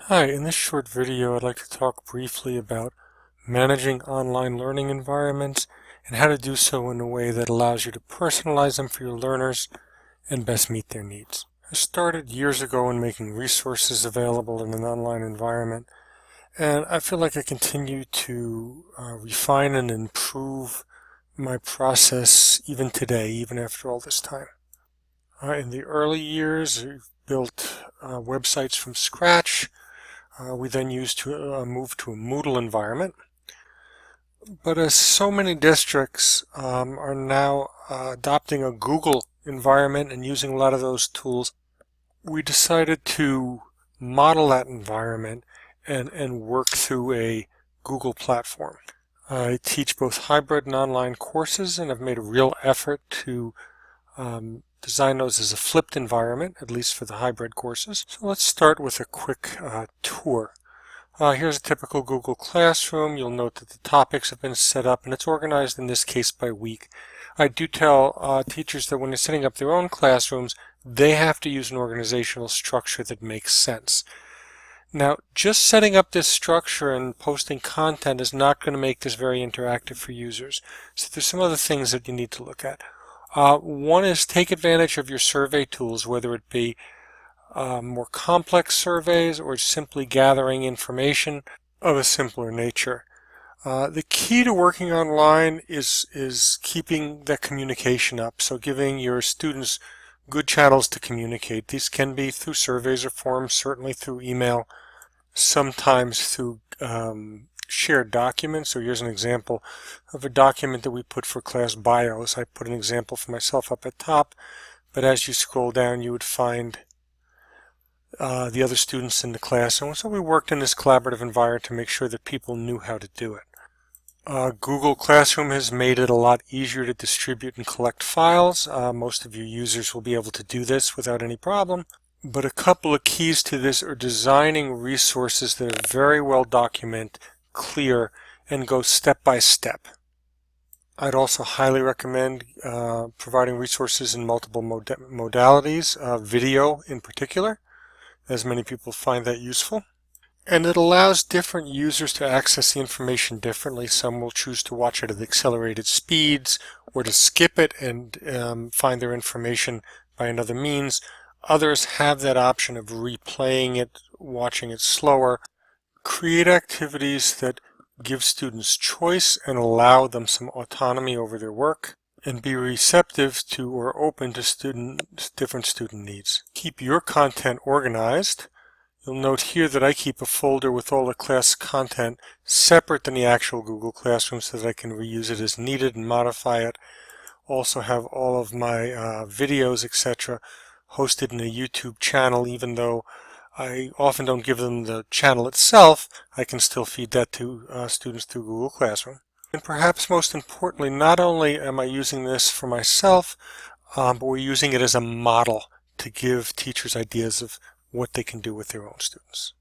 Hi, in this short video I'd like to talk briefly about managing online learning environments and how to do so in a way that allows you to personalize them for your learners and best meet their needs. I started years ago in making resources available in an online environment, and I feel like I continue to refine and improve my process even today, even after all this time. In the early years, I built websites from scratch. We then used to move to a Moodle environment. But as so many districts are now adopting a Google environment and using a lot of those tools, we decided to model that environment and work through a Google platform. I teach both hybrid and online courses, and I've made a real effort to design those as a flipped environment, at least for the hybrid courses. So let's start with a quick tour. Here's a typical Google Classroom. You'll note that the topics have been set up, and it's organized in this case by week. I do tell teachers that when they're setting up their own classrooms, they have to use an organizational structure that makes sense. Now, just setting up this structure and posting content is not going to make this very interactive for users. So there's some other things that you need to look at. One is take advantage of your survey tools, whether it be more complex surveys or simply gathering information of a simpler nature. The key to working online is keeping that communication up, so giving your students good channels to communicate. These can be through surveys or forums, certainly through email, sometimes through shared documents. So here's an example of a document that we put for class bios. I put an example for myself up at top, but as you scroll down you would find the other students in the class, and so we worked in this collaborative environment to make sure that people knew how to do it. Google Classroom has made it a lot easier to distribute and collect files. Most of your users will be able to do this without any problem, but a couple of keys to this are designing resources that are very well documented, clear, and go step by step. I'd also highly recommend providing resources in multiple modalities, video in particular, as many people find that useful. And it allows different users to access the information differently. Some will choose to watch it at accelerated speeds or to skip it and find their information by another means. Others have that option of replaying it, watching it slower. Create activities that give students choice and allow them some autonomy over their work, and be receptive to or open to different student needs. Keep your content organized. You'll note here that I keep a folder with all the class content separate than the actual Google Classroom so that I can reuse it as needed and modify it. Also have all of my videos, etc. hosted in a YouTube channel. Even though I often don't give them the channel itself, I can still feed that to students through Google Classroom. And perhaps most importantly, not only am I using this for myself, but we're using it as a model to give teachers ideas of what they can do with their own students.